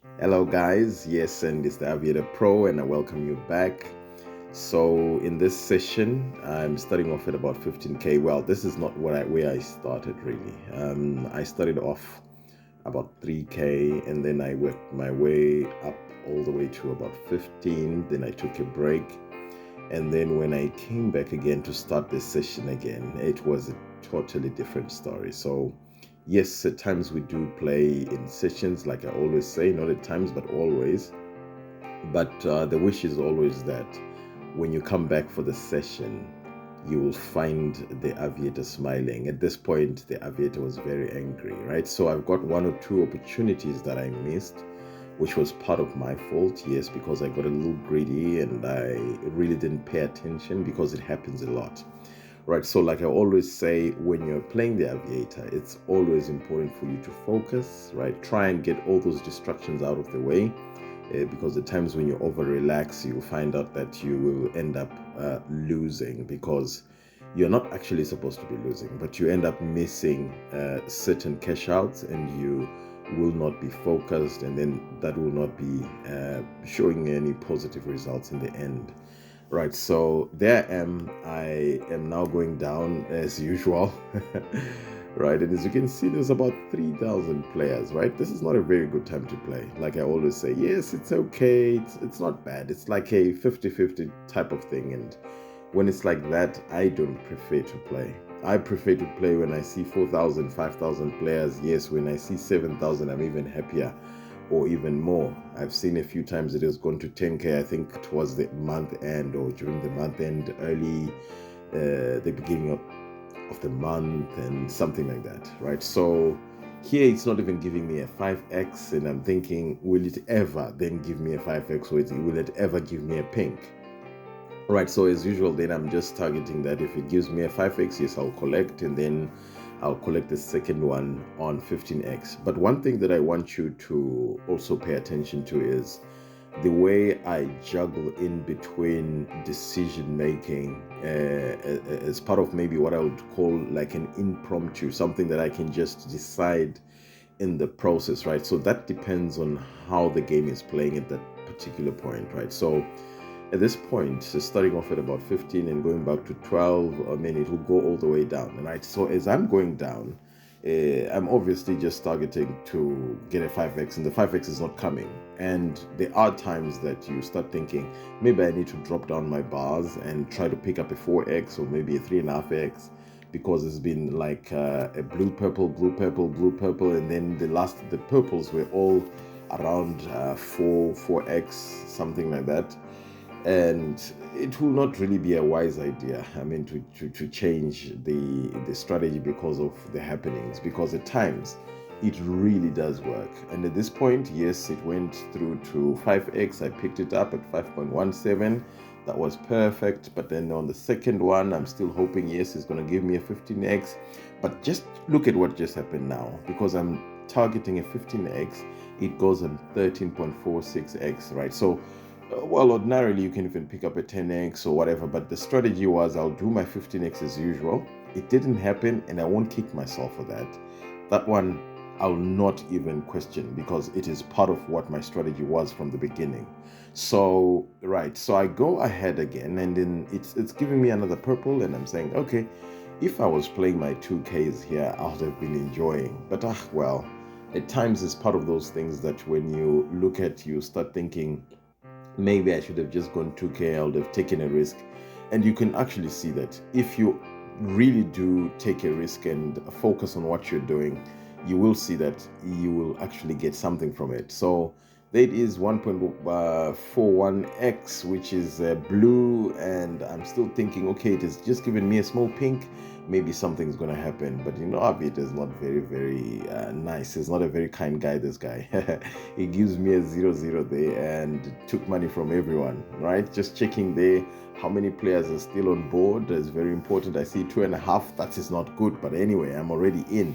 Hello, guys. Yes, and it's the Aviator Pro, and I welcome you back. So, in this session, I'm starting off at about 15k. Well, this is not where I started really. I started off about 3k, and then I worked my way up all the way to about 15. Then I took a break, and then when I came back again to start this session again, it was a totally different story. So, yes, at times we do play in sessions, like I always say, not at times, but always. But the wish is always that when you come back for the session, you will find the aviator smiling. At this point, the aviator was very angry, right? So I've got one or two opportunities that I missed, which was part of my fault, yes, because I got a little greedy and I really didn't pay attention because it happens a lot. Right, so like I always say, when you're playing the aviator, it's always important for you to focus, right? Try and get all those distractions out of the way, because at times when you over relax, you'll find out that you will end up losing because you're not actually supposed to be losing, but you end up missing certain cash outs and you will not be focused, and then that will not be showing any positive results in the end. Right, so there I am now going down as usual. Right, and as you can see, there's about 3,000 players, right? This is not a very good time to play. Like I always say, yes, it's okay, it's not bad. It's like a 50-50 type of thing, and when it's like that, I don't prefer to play. I prefer to play when I see 4,000, 5,000 players. Yes, when I see 7,000, I'm even happier, or even more. I've seen a few times it has gone to 10k, I think towards the month end or during the month end, early, the beginning of the month, and something like that, right? So here it's not even giving me a 5x, and I'm thinking, will it ever then give me a 5x, or will it ever give me a pink? Right, so as usual, then I'm just targeting that if it gives me a 5x, yes, I'll collect, and then I'll collect the second one on 15x. But one thing that I want you to also pay attention to is the way I juggle in between decision making as part of maybe what I would call like an impromptu, something that I can just decide in the process, right? So that depends on how the game is playing at that particular point, right? So at this point, so starting off at about 15 and going back to 12, I mean, it will go all the way down. And right, so as I'm going down, I'm obviously just targeting to get a 5x, and the 5x is not coming. And there are times that you start thinking, maybe I need to drop down my bars and try to pick up a 4x or maybe a 3.5x, because it's been like a blue, purple, blue, purple, blue, purple, and then the purples were all around 4x, something like that. And it will not really be a wise idea, I mean, to change the strategy because of the happenings, because at times it really does work. And at this point, yes, it went through to 5x. I picked it up at 5.17. That was perfect. But then on the second one, I'm still hoping, yes, it's going to give me a 15x. But just look at what just happened now, because I'm targeting a 15x, it goes on 13.46x, right? So well, ordinarily you can even pick up a 10x or whatever, but the strategy was I'll do my 15x as usual. It didn't happen, and I won't kick myself for that. That one I'll not even question, because it is part of what my strategy was from the beginning. So right, so I go ahead again, and then it's giving me another purple, and I'm saying, okay, if I was playing my 2Ks here, I would have been enjoying. But well, at times it's part of those things that when you look at, you start thinking, maybe I should have just gone 2K, I would have taken a risk. And you can actually see that if you really do take a risk and focus on what you're doing, you will see that you will actually get something from it. So that is 1.41x, which is blue, and I'm still thinking, okay, it has just given me a small pink, maybe something's going to happen. But you know, Aviator is not very nice. He's not a very kind guy, this guy. He gives me a 0-0 there and took money from everyone, right? Just checking there how many players are still on board is very important. I see 2.5. That is not good, but anyway, I'm already in.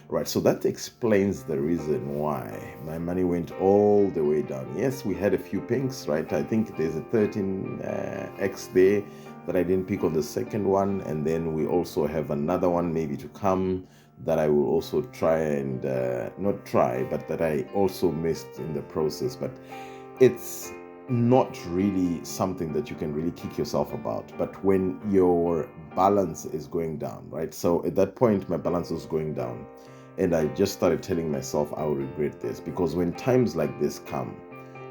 Right, so that explains the reason why my money went all the way down. Yes, we had a few pinks, right? I think there's a 13x there that I didn't pick on the second one, and then we also have another one maybe to come that I will also try and not try, but that I also missed in the process. But it's not really something that you can really kick yourself about. But when your balance is going down, right? So at that point, my balance was going down. And I just started telling myself I will regret this, because when times like this come,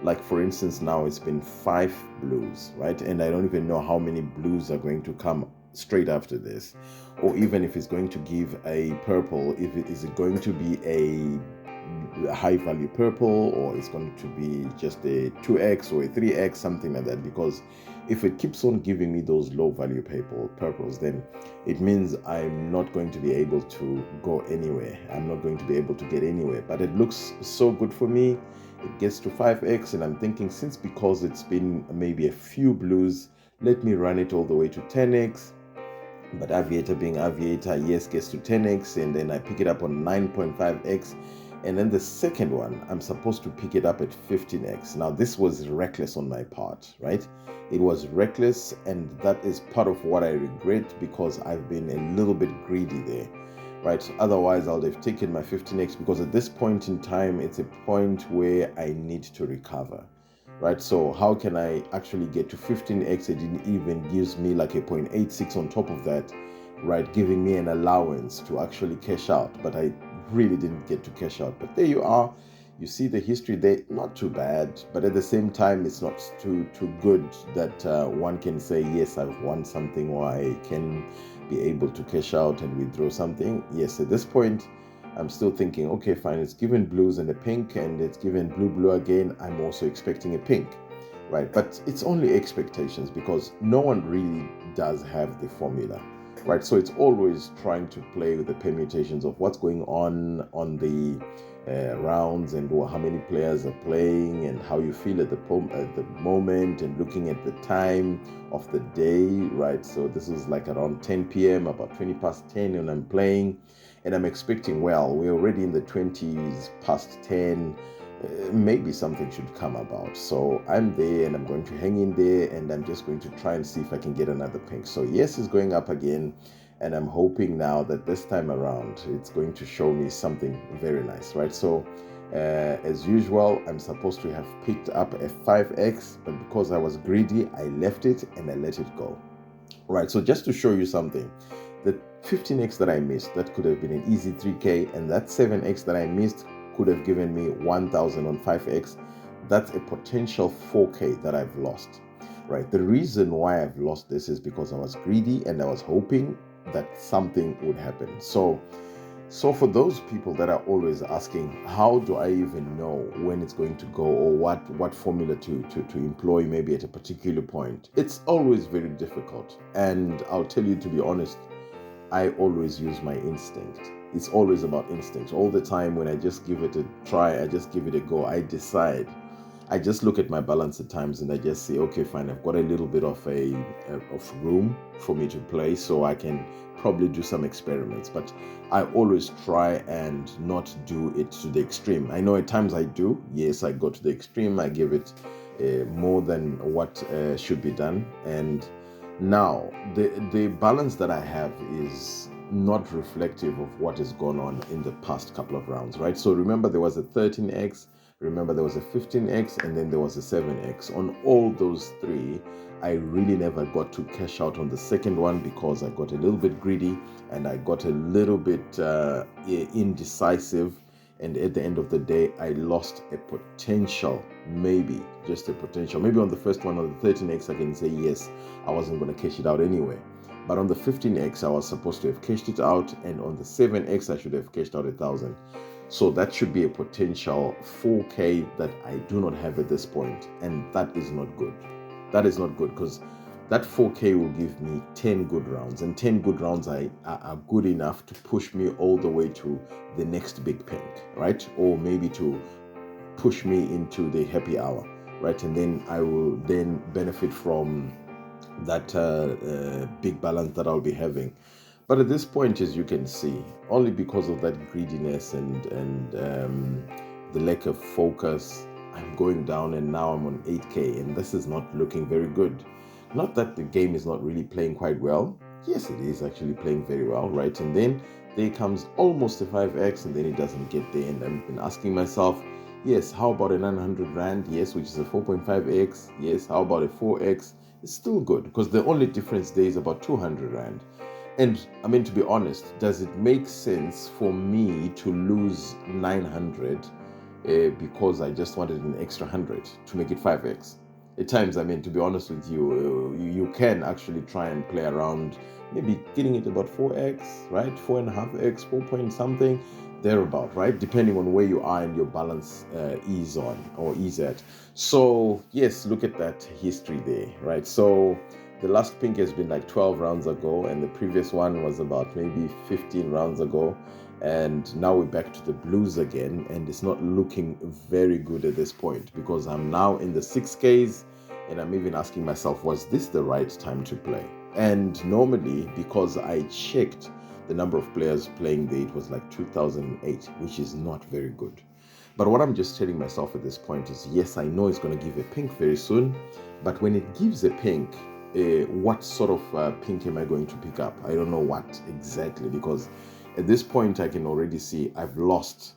like for instance, now it's been 5 blues, right? And I don't even know how many blues are going to come straight after this, or even if it's going to give a purple, if it is it going to be a high value purple, or it's going to be just a 2x or a 3x, something like that. Because if it keeps on giving me those low value purples, then it means I'm not going to be able to go anywhere. I'm not going to be able to get anywhere. But it looks so good for me. It gets to 5x, and I'm thinking, since because it's been maybe a few blues, let me run it all the way to 10x. But Aviator being Aviator, yes, gets to 10x, and then I pick it up on 9.5x. And then the second one, I'm supposed to pick it up at 15x. Now, this was reckless on my part, right? It was reckless, and that is part of what I regret, because I've been a little bit greedy there, right? Otherwise, I would have taken my 15x, because at this point in time, it's a point where I need to recover, right? So how can I actually get to 15x? It didn't even gives me like a 0.86 on top of that, right? Giving me an allowance to actually cash out, but I really didn't get to cash out. But there you are. You see the history there, not too bad, but at the same time, it's not too good that one can say, yes, I've won something, or I can be able to cash out and withdraw something. Yes, at this point, I'm still thinking, okay, fine, it's given blues and a pink, and it's given blue again. I'm also expecting a pink, right? But it's only expectations, because no one really does have the formula, right? So it's always trying to play with the permutations of what's going on the rounds, and how many players are playing, and how you feel at the moment, and looking at the time of the day, right? So this is like around 10 p.m., about 20 past 10, and I'm playing, and I'm expecting, well, we're already in the 20s past 10. Maybe something should come about. So I'm there, and I'm going to hang in there, and I'm just going to try and see if I can get another pink. So yes, it's going up again, and I'm hoping now that this time around it's going to show me something very nice, right? So as usual, I'm supposed to have picked up a 5x, but because I was greedy, I left it and I let it go, right? So just to show you something, the 15x that I missed, that could have been an easy 3k, and that 7x that I missed could have given me 1000 on 5x. That's a potential 4k that I've lost, right? The reason why I've lost this is because I was greedy, and I was hoping that something would happen. So for those people that are always asking, how do I even know when it's going to go, or what formula to employ maybe at a particular point, it's always very difficult. And I'll tell you, to be honest, I always use my instinct. It's always about instinct. All the time, when I just give it a try, I just give it a go, I decide. I just look at my balance at times, and I just say, okay, fine, I've got a little bit of room for me to play, so I can probably do some experiments. But I always try and not do it to the extreme. I know at times I do. Yes, I go to the extreme. I give it more than what should be done. And now the balance that I have is not reflective of what has gone on in the past couple of rounds, right? So remember, there was a 13x, remember there was a 15x, and then there was a 7x. On all those three, I really never got to cash out on the second one, because I got a little bit greedy, and I got a little bit indecisive, and at the end of the day, I lost a potential, maybe just a potential. Maybe on the first one, on the 13x, I can say yes, I wasn't going to cash it out anyway. But on the 15x, I was supposed to have cashed it out, and on the 7x, I should have cashed out 1000. So that should be a potential 4k that I do not have at this point, and that is not good. That is not good, because that 4k will give me 10 good rounds, and 10 good rounds are good enough to push me all the way to the next big pink, right? Or maybe to push me into the happy hour, right? And then I will then benefit from that big balance that I'll be having. But at this point, as you can see, only because of that greediness and the lack of focus, I'm going down, and now I'm on 8k, and this is not looking very good. Not that the game is not really playing quite well, Yes, it is actually playing very well, right? And then there comes almost a 5x, and then it doesn't get there. And I've been asking myself, yes, how about a 900 Rand? Yes, which is a 4.5x. Yes, how about a 4x? It's still good because the only difference there is about 200 Rand. And I mean, to be honest, does it make sense for me to lose 900 because I just wanted an extra 100 to make it 5x? At times, I mean, to be honest with you, you can actually try and play around, maybe getting it about 4x, right? 4.5x, 4 point something, thereabout, right? Depending on where you are and your balance is on or is at. So, yes, look at that history there, right? So, the last pink has been like 12 rounds ago, and the previous one was about maybe 15 rounds ago. And now we're back to the blues again, and it's not looking very good at this point because I'm now in the 6Ks, and I'm even asking myself, was this the right time to play? And normally, because I checked the number of players playing there, it was like 2008, which is not very good. But what I'm just telling myself at this point is, yes, I know it's going to give a pink very soon, but when it gives a pink, what sort of pink am I going to pick up? I don't know what exactly, because at this point I can already see I've lost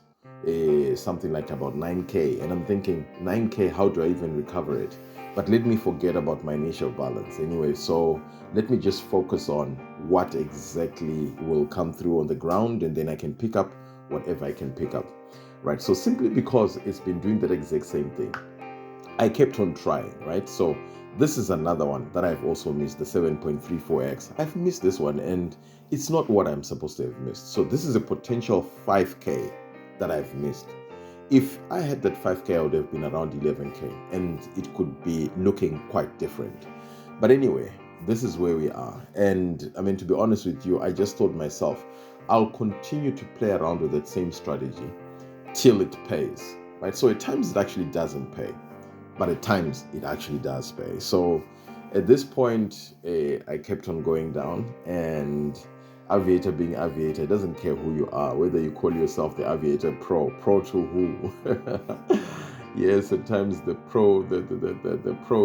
something like about 9K, and I'm thinking, 9K, how do I even recover it? But let me forget about my initial balance anyway. So let me just focus on what exactly will come through on the ground, and then I can pick up whatever I can pick up, right? So simply because it's been doing that exact same thing, I kept on trying, right? So this is another one that I've also missed, the 7.34x. I've missed this one, and it's not what I'm supposed to have missed. So this is a potential 5K that I've missed. If I had that 5K, I would have been around 11K, and it could be looking quite different. But anyway, this is where we are. And I mean, to be honest with you, I just told myself, I'll continue to play around with that same strategy till it pays, right? So at times it actually doesn't pay, but at times it actually does pay. So at this point, I kept on going down, and Aviator being Aviator, doesn't care who you are, whether you call yourself the Aviator Pro to who. Yes, at times the pro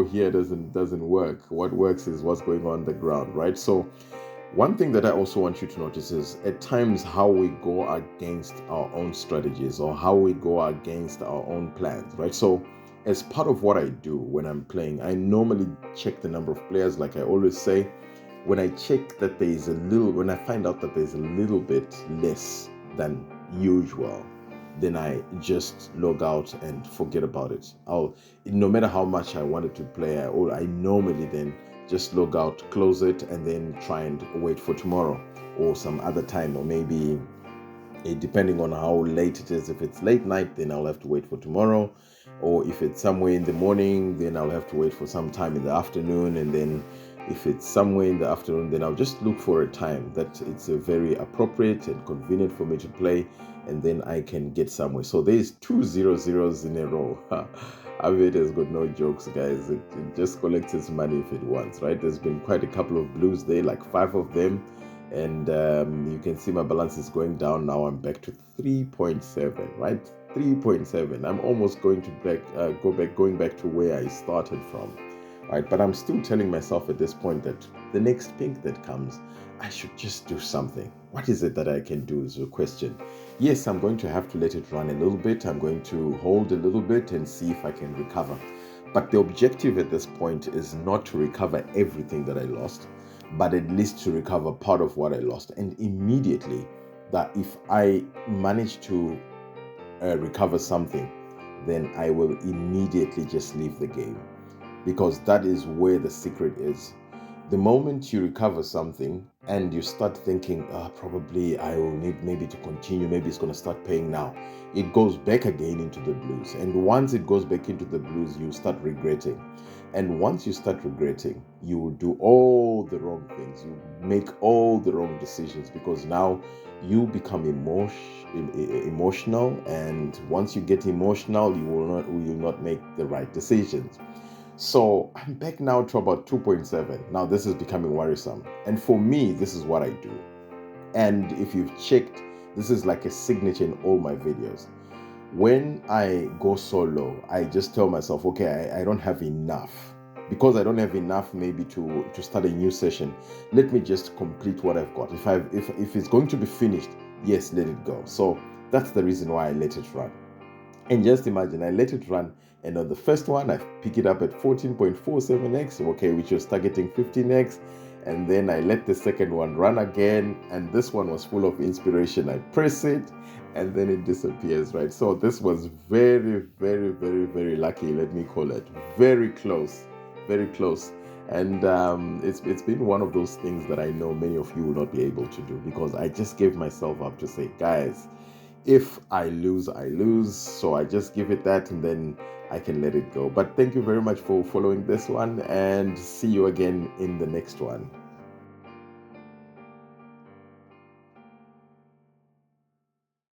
here doesn't work. What works is what's going on the ground, right? So one thing that I also want you to notice is at times how we go against our own strategies or how we go against our own plans, right? So as part of what I do when I'm playing, I normally check the number of players. Like I always say, when I check that when I find out that there's a little bit less than usual, then I just log out and forget about it. No matter how much I wanted to play, I normally then just log out, close it, and then try and wait for tomorrow or some other time, or maybe depending on how late it is. If it's late night, then I'll have to wait for tomorrow, or if it's somewhere in the morning, then I'll have to wait for some time in the afternoon, and then if it's somewhere in the afternoon, then I'll just look for a time that it's very appropriate and convenient for me to play, and then I can get somewhere. So there's 2 0 0s in a row. Aviator has got no jokes, guys. It just collects its money if it wants, right? There's been quite a couple of blues there, like 5 of them, and you can see my balance is going down now. I'm back to 3.7, right? 3.7. I'm almost going back to where I started from, right? But I'm still telling myself at this point that the next pink that comes, I should just do something. What is it that I can do is the question. Yes, I'm going to have to let it run a little bit. I'm going to hold a little bit and see if I can recover. But the objective at this point is not to recover everything that I lost, but at least to recover part of what I lost. And immediately, that if I manage to recover something, then I will immediately just leave the game, because that is where the secret is. The moment you recover something and you start thinking, probably I will need maybe to continue, maybe it's going to start paying now, it goes back again into the blues. And once it goes back into the blues, you start regretting. And once you start regretting, you will do all the wrong things. You make all the wrong decisions, because now you become emotional. And once you get emotional, you will not make the right decisions. So I'm back now to about 2.7. Now this is becoming worrisome. And for me, this is what I do. And if you've checked, this is like a signature in all my videos. When I go so low, I just tell myself, okay, I don't have enough. because I don't have enough maybe to start a new session, let me just complete what I've got. If it's going to be finished, yes, let it go. So that's the reason why I let it run. And just imagine, I let it run, and on the first one, I pick it up at 14.47x, okay, which was targeting 15x. And then I let the second one run again, and this one was full of inspiration. I press it, and then it disappears, right? So this was very, very, very, very lucky, let me call it. Very close, very close. And it's been one of those things that I know many of you will not be able to do, because I just gave myself up to say, guys, if I lose, I lose. So I just give it that, and then I can let it go. But thank you very much for following this one, and see you again in the next one.